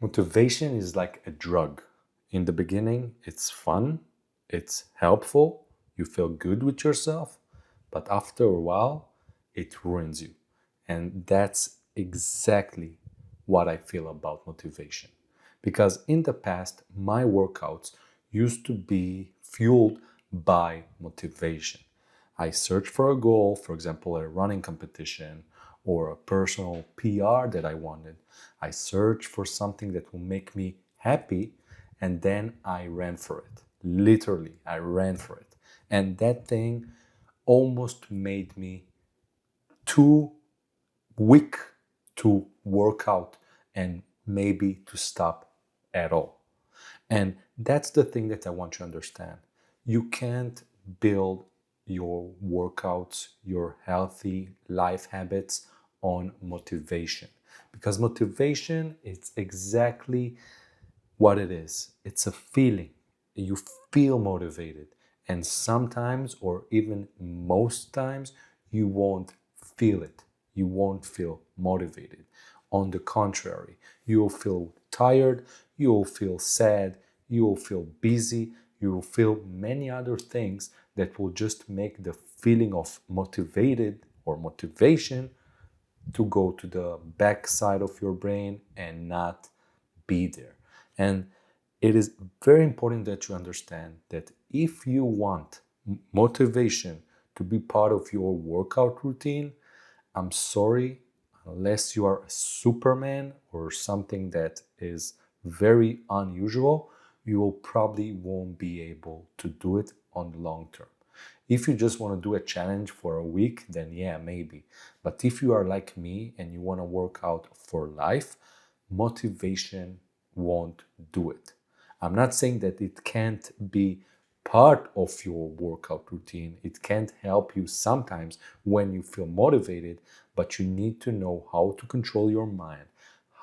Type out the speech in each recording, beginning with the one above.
Motivation is like a drug. In the beginning, it's fun, it's helpful, you feel good with yourself, but after a while, it ruins you. And that's exactly what I feel about motivation. Because in the past, my workouts used to be fueled by motivation. I search for a goal, for example, a running competition or a personal PR that I wanted. I search for something that will make me happy, and then I ran for it. Literally, I ran for it. And that thing almost made me too weak to work out and maybe to stop at all. And that's the thing that I want you to understand. You can't build your workouts, your healthy life habits on motivation, because motivation is exactly what it is. It's a feeling. You feel motivated, and sometimes, or even most times, you won't feel it. You won't feel motivated. On the contrary, you'll feel tired, you'll feel sad, you'll feel busy, you'll feel many other things that will just make the feeling of motivated or motivation to go to the back side of your brain and not be there. And it is very important that you understand that if you want motivation to be part of your workout routine, I'm sorry, unless you are a Superman or something that is very unusual, you will probably won't be able to do it on the long term. If you just want to do a challenge for a week, then yeah, maybe. But if you are like me and you want to work out for life, motivation won't do it. I'm not saying that it can't be part of your workout routine. It can't help you sometimes when you feel motivated, but you need to know how to control your mind,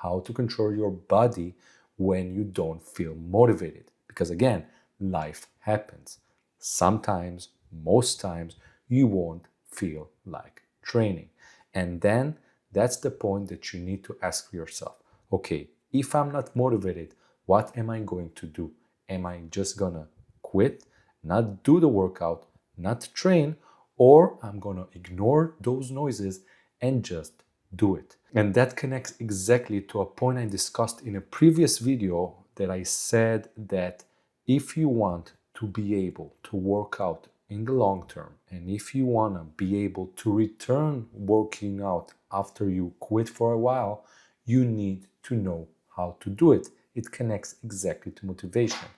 how to control your body when you don't feel motivated. Because again, life happens. Sometimes, most times, you won't feel like training. And then that's the point that you need to ask yourself, okay, if I'm not motivated, what am I going to do? Am I just gonna quit, not do the workout, not train, or I'm gonna ignore those noises and just do it? And that connects exactly to a point I discussed in a previous video, that I said that if you want to be able to work out in the long term, and if you want to be able to return working out after you quit for a while, you need to know how to do it. It connects exactly to motivation.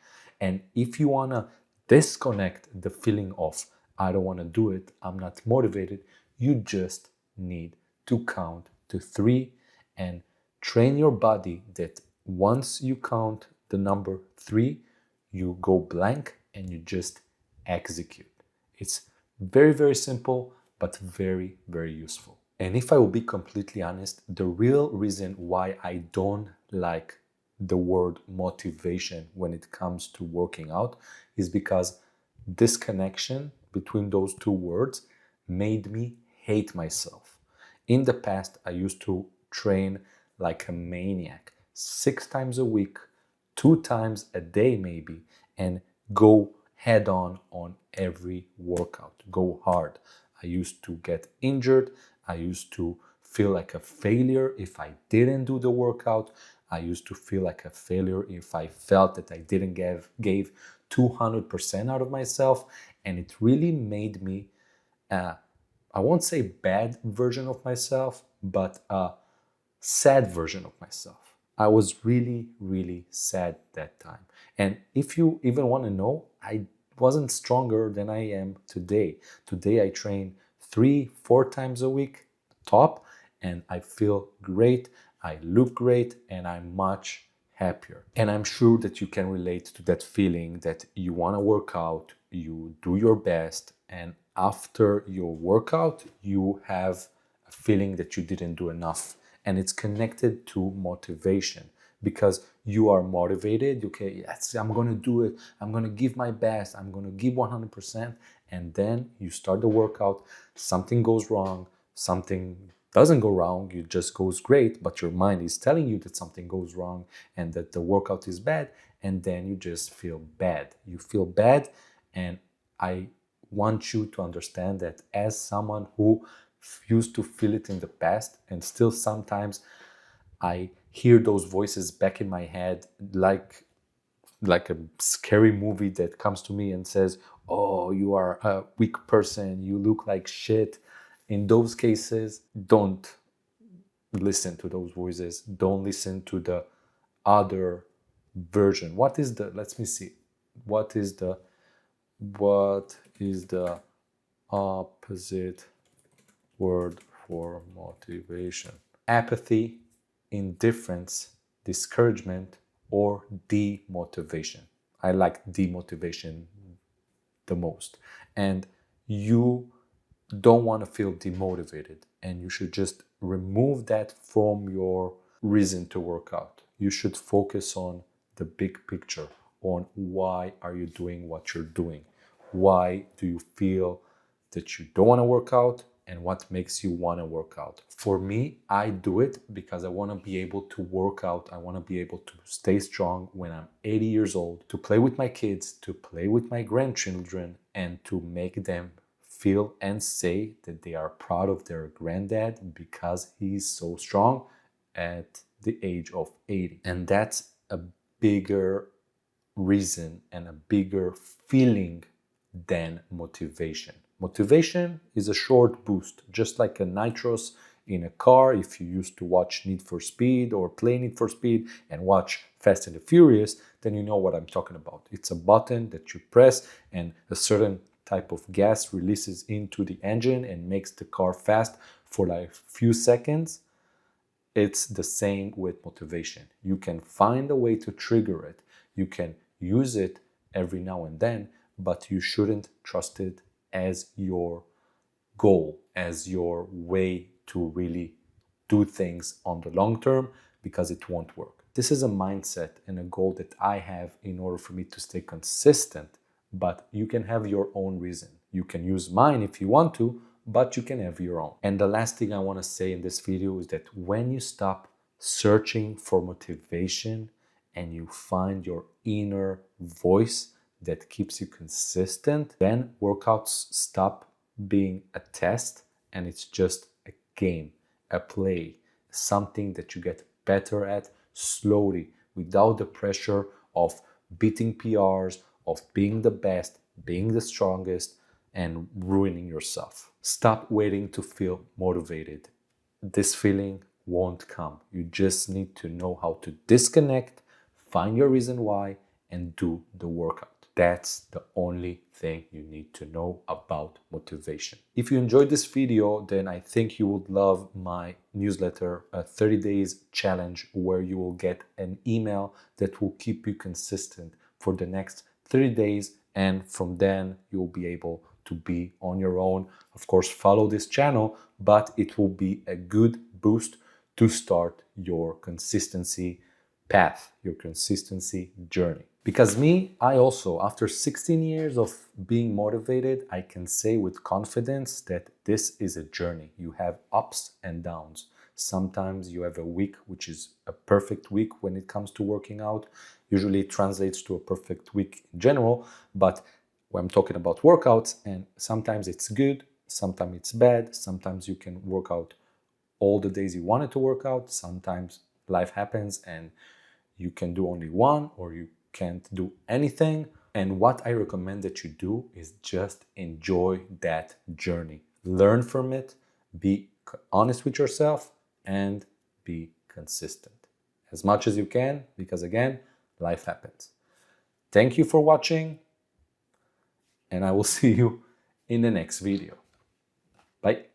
And if you want to disconnect the feeling of, I don't want to do it, I'm not motivated, you just need to count to 3 and train your body that once you count the number 3, you go blank and you just execute. It's very, very simple, but very, very useful. And if I will be completely honest, the real reason why I don't like the word motivation when it comes to working out is because this connection between those two words made me hate myself. In the past, I used to train like a maniac, 6 times a week, 2 times a day maybe, and go head on every workout, go hard. I used to get injured. I used to feel like a failure if I didn't do the workout. I used to feel like a failure if I felt that I didn't gave 200% out of myself. And it really made me, I won't say bad version of myself, but a sad version of myself. I was really, really sad that time. And if you even want to know, I wasn't stronger than I am today. Today I train 3, 4 times a week top, and I feel great. I look great, and I'm much happier. And I'm sure that you can relate to that feeling that you want to work out, you do your best, and after your workout, you have a feeling that you didn't do enough. And it's connected to motivation, because you are motivated. Okay, yes, I'm going to do it. I'm going to give my best. I'm going to give 100%. And then you start the workout, something goes wrong, something doesn't go wrong, it just goes great, but your mind is telling you that something goes wrong and that the workout is bad, and then you just feel bad. You feel bad, and I want you to understand that as someone who used to feel it in the past, and still sometimes I hear those voices back in my head, like a scary movie that comes to me and says, "Oh, you are a weak person, you look like shit." In those cases, don't listen to those voices. Don't listen to the other version. What is the, let me see. What is the opposite word for motivation? Apathy, indifference, discouragement, or demotivation. I like demotivation the most. And you don't want to feel demotivated, and you should just remove that from your reason to work out. You should focus on the big picture, on why are you doing what you're doing? Why do you feel that you don't want to work out, and what makes you want to work out? For me, I do it because I want to be able to work out. I want to be able to stay strong when I'm 80 years old, to play with my kids, to play with my grandchildren, and to make them feel and say that they are proud of their granddad because he's so strong at the age of 80. And that's a bigger reason and a bigger feeling than motivation. Motivation is a short boost, just like a nitros in a car. If you used to watch Need for Speed or play Need for Speed and watch Fast and the Furious, then you know what I'm talking about. It's a button that you press and a certain type of gas releases into the engine and makes the car fast for like a few seconds. It's the same with motivation. You can find a way to trigger it. You can use it every now and then, but you shouldn't trust it as your goal, as your way to really do things on the long term, because it won't work. This is a mindset and a goal that I have in order for me to stay consistent, but you can have your own reason. You can use mine if you want to, but you can have your own. And the last thing I want to say in this video is that when you stop searching for motivation and you find your inner voice that keeps you consistent, then workouts stop being a test and it's just a game, a play, something that you get better at slowly without the pressure of beating PRs, of being the best, being the strongest, and ruining yourself. Stop waiting to feel motivated. This feeling won't come. You just need to know how to disconnect, find your reason why, and do the workout. That's the only thing you need to know about motivation. If you enjoyed this video, then I think you would love my newsletter, a 30 days challenge, where you will get an email that will keep you consistent for the next 30 days. And from then you'll be able to be on your own. Of course, follow this channel, but it will be a good boost to start your consistency path, your consistency journey. Because me, I also, after 16 years of being motivated, I can say with confidence that this is a journey. You have ups and downs. Sometimes you have a week which is a perfect week when it comes to working out. Usually it translates to a perfect week in general, but when I'm talking about workouts, and sometimes it's good, sometimes it's bad, sometimes you can work out all the days you wanted to work out, sometimes life happens and you can do only one or you can't do anything. And what I recommend that you do is just enjoy that journey. Learn from it, be honest with yourself, and be consistent as much as you can, because again, life happens. Thank you for watching, and I will see you in the next video. Bye.